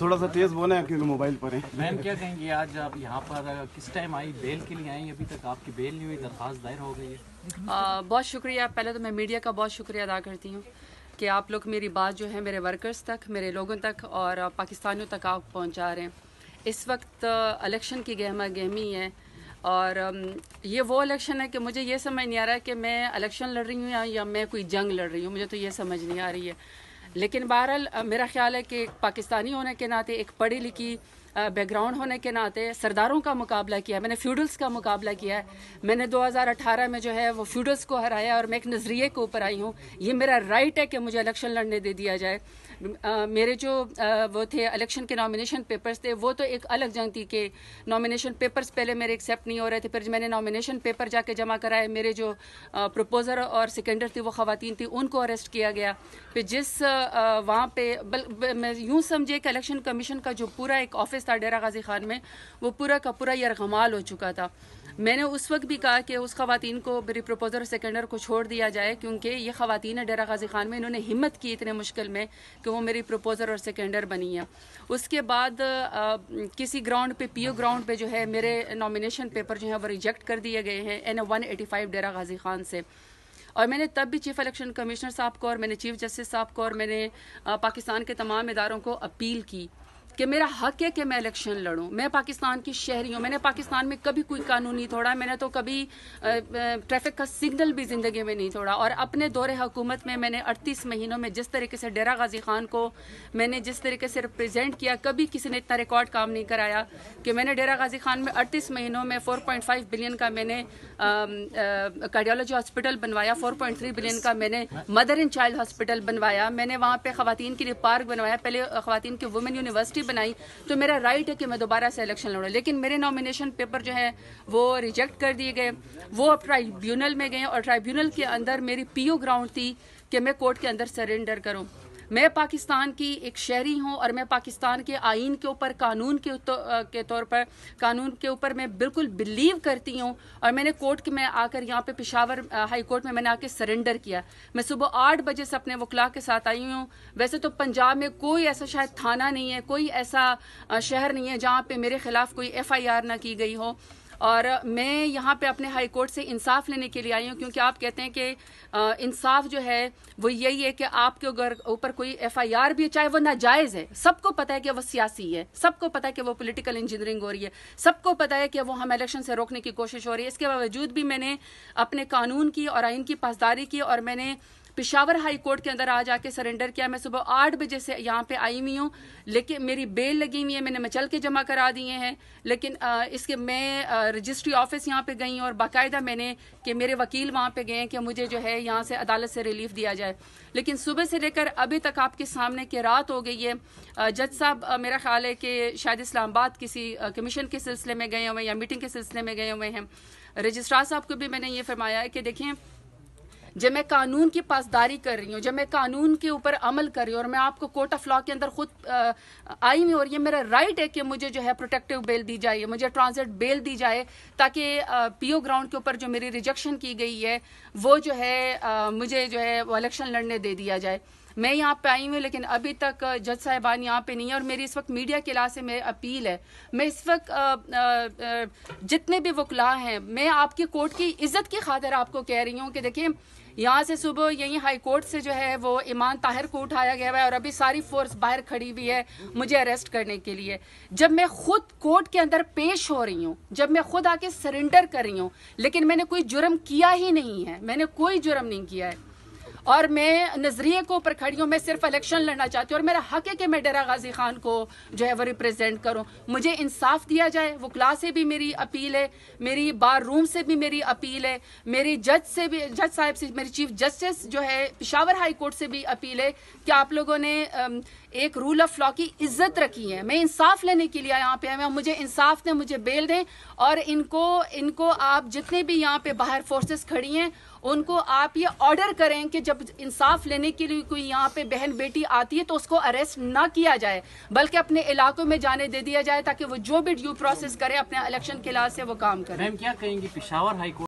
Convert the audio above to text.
थोड़ा सा तेज बोले क्योंकि मोबाइल पर है। मैम क्या कहेंगी, आज आप यहाँ पर किस टाइम आई, बेल के लिए आई? अभी तक आपकी बेल नहीं हुई, दरख्वास्त दायर हो गई है। बहुत शुक्रिया। पहले तो मैं मीडिया का बहुत शुक्रिया अदा करती हूँ कि आप लोग मेरी बात जो है मेरे वर्कर्स तक, मेरे लोगों तक और पाकिस्तानियों तक आप पहुँचा रहे हैं। इस वक्त इलेक्शन की गहमा गहमी है और ये वो इलेक्शन है कि मुझे ये समझ नहीं आ रहा है कि मैं इलेक्शन लड़ रही हूँ या मैं कोई जंग लड़ रही हूँ, मुझे तो ये समझ नहीं आ रही है। लेकिन बहरहाल मेरा ख्याल है कि पाकिस्तानी होने के नाते, एक पढ़ी लिखी बैकग्राउंड होने के नाते सरदारों का मुकाबला किया है, मैंने फ्यूडल्स का मुकाबला किया है। मैंने 2018 में जो है वो फ्यूडल्स को हराया और मैं एक नज़रिए के ऊपर आई हूँ। ये मेरा राइट है कि मुझे इलेक्शन लड़ने दे दिया जाए। मेरे जो वो थे इलेक्शन के नॉमिनेशन पेपर्स थे, वो तो एक अलग जंग थी कि नॉमिनेशन पेपर्स पहले मेरे एक्सेप्ट नहीं हो रहे थे। फिर मैंने नॉमिनेशन पेपर जाके जमा कराए, मेरे जो प्रपोजर और सेकेंडर थी वो ख़वातीन थी, उनको अरेस्ट किया गया। फिर जिस वहाँ पे मैं यूँ समझे कि इलेक्शन कमीशन का जो पूरा एक ऑफिस था डेरा गाजी खान में, वो पूरा का पूरा यरगमाल हो चुका था। मैंने उस वक्त भी कहा कि उस ख़वातीन को, मेरी प्रपोजर और सेकेंडर को छोड़ दिया जाए, क्योंकि ये ख़वातीन है डेरा गाजी खान में, इन्होंने हिम्मत की इतने मुश्किल में कि वो मेरी प्रपोजर और सेकेंडर बनी है। उसके बाद किसी ग्राउंड पे, पीओ ग्राउंड पे जो है मेरे नॉमिनेशन पेपर जो है वो रिजेक्ट कर दिए गए हैं NA 185 डेरा गाजी खान से। और मैंने तब भी चीफ इलेक्शन कमिश्नर साहब को और मैंने चीफ जस्टिस साहब को और मैंने पाकिस्तान के तमाम इदारों को अपील की कि मेरा हक है कि मैं इलेक्शन लड़ूं। मैं पाकिस्तान की शहरी हूँ, मैंने पाकिस्तान में कभी कोई कानून नहीं तोड़ा, मैंने तो कभी ट्रैफिक का सिग्नल भी ज़िंदगी में नहीं तोड़ा। और अपने दौरे हुकूमत में मैंने 38 महीनों में जिस तरीके से डेरा गाजी खान को मैंने जिस तरीके से रिप्रेजेंट किया, कभी किसी ने इतना रिकॉर्ड काम नहीं कराया कि मैंने डेरा गाजी खान में 38 महीनों में 4.5 बिलियन का मैंने कार्डियोलॉजी हॉस्पिटल बनवाया, 4.3 बिलियन का मैंने मदर एंड चाइल्ड हॉस्पिटल बनवाया, मैंने वहाँ पे ख़वातीन के लिए पार्क बनवाया, पहले ख़वातीन की वुमेन यूनिवर्सिटी बनाई। तो मेरा राइट है कि मैं दोबारा से इलेक्शन लड़ूं। लेकिन मेरे नॉमिनेशन पेपर जो है वो रिजेक्ट कर दिए गए, वो अब ट्राइब्यूनल में गए और ट्राइब्यूनल के अंदर मेरी पीओ ग्राउंड थी कि मैं कोर्ट के अंदर सरेंडर करूं। मैं पाकिस्तान की एक शहरी हूं और मैं पाकिस्तान के आइन के ऊपर, कानून के तौर पर, कानून के ऊपर मैं बिल्कुल बिलीव करती हूं। और मैंने कोर्ट में आकर, यहाँ पे पेशावर हाई कोर्ट में मैंने आके सरेंडर किया। मैं सुबह 8 बजे से अपने वकला के साथ आई हूँ। वैसे तो पंजाब में कोई ऐसा शायद थाना नहीं है, कोई ऐसा शहर नहीं है जहाँ पे मेरे खिलाफ कोई FIR ना की गई हो। और मैं यहाँ पे अपने हाई कोर्ट से इंसाफ लेने के लिए आई हूँ, क्योंकि आप कहते हैं कि इंसाफ जो है वो यही है कि आपके ऊपर कोई FIR भी है, चाहे वो नाजायज़ है। सबको पता है कि वो सियासी है, सबको पता है कि वो पॉलिटिकल इंजीनियरिंग हो रही है, सबको पता है कि वो हम इलेक्शन से रोकने की कोशिश हो रही है। इसके बावजूद भी मैंने अपने कानून की और आइन की पासदारी की और मैंने पेशावर हाई कोर्ट के अंदर आज आके सरेंडर किया। मैं सुबह 8 बजे से यहाँ पे आई हुई हूँ, लेकिन मेरी बेल लगी हुई है, मैंने मचल के जमा करा दिए हैं। लेकिन इसके मैं रजिस्ट्री ऑफिस यहाँ पे गई और बाकायदा मैंने कि मेरे वकील वहाँ पे गए कि मुझे जो है यहाँ से अदालत से रिलीफ दिया जाए। लेकिन सुबह से लेकर अभी तक आपके सामने कि रात हो गई है। जज साहब मेरा ख्याल है कि शायद इस्लामाबाद किसी कमीशन के सिलसिले में गए हुए हैं या मीटिंग के सिलसिले में गए हुए हैं। रजिस्ट्रार साहब को भी मैंने ये फरमाया है कि देखें, जब मैं कानून की पासदारी कर रही हूँ, जब मैं कानून के ऊपर अमल कर रही हूँ और मैं आपको कोर्ट ऑफ लॉ के अंदर खुद आई हुई और ये मेरा राइट है कि मुझे जो है प्रोटेक्टिव बेल दी जाए, मुझे ट्रांजिट बेल दी जाए, ताकि पीओ ग्राउंड के ऊपर जो मेरी रिजेक्शन की गई है वो जो है मुझे जो है वो इलेक्शन लड़ने दे दिया जाए। मैं यहाँ पे आई हूँ, लेकिन अभी तक जज साहिबान यहाँ पे नहीं है। और मेरी इस वक्त मीडिया के लिहाज से मेरी अपील है, मैं इस वक्त जितने भी वकला हैं, मैं आपकी कोर्ट की इज्जत की खातिर आपको कह रही हूँ कि देखिए, यहाँ से सुबह यही हाई कोर्ट से जो है वो ईमान ताहिर को उठाया गया है और अभी सारी फोर्स बाहर खड़ी हुई है मुझे अरेस्ट करने के लिए। जब मैं खुद कोर्ट के अंदर पेश हो रही हूँ, जब मैं खुद आके सरेंडर कर रही हूँ, लेकिन मैंने कोई जुर्म किया ही नहीं है, मैंने कोई जुर्म नहीं किया है और मैं नजरिए को ऊपर खड़ी हूँ। मैं सिर्फ इलेक्शन लड़ना चाहती हूँ और मेरा हक है कि मैं डेरा गाजी खान को जो है वो रिप्रेजेंट करूँ। मुझे इंसाफ दिया जाए। वकला से भी मेरी अपील है, मेरी बार रूम से भी मेरी अपील है, मेरी जज साहब से, मेरी चीफ जस्टिस जो है पेशावर हाई कोर्ट से भी अपील है कि आप लोगों ने एक रूल ऑफ लॉ की इज्जत रखी है। मैं इंसाफ लेने के लिए यहाँ पे आया, मुझे इंसाफ दें, मुझे बेल दें। और इनको आप जितने भी यहाँ पे बाहर फोर्सेस खड़ी हैं उनको आप ये ऑर्डर करें कि जब इंसाफ लेने के लिए कोई यहाँ पे बहन बेटी आती है तो उसको अरेस्ट ना किया जाए, बल्कि अपने इलाकों में जाने दे दिया जाए, ताकि वो जो भी ड्यू प्रोसेस करे अपने इलेक्शन के लिहाज से वो काम करें। मैम क्या कहेंगी, पेशावर हाई कोर्ट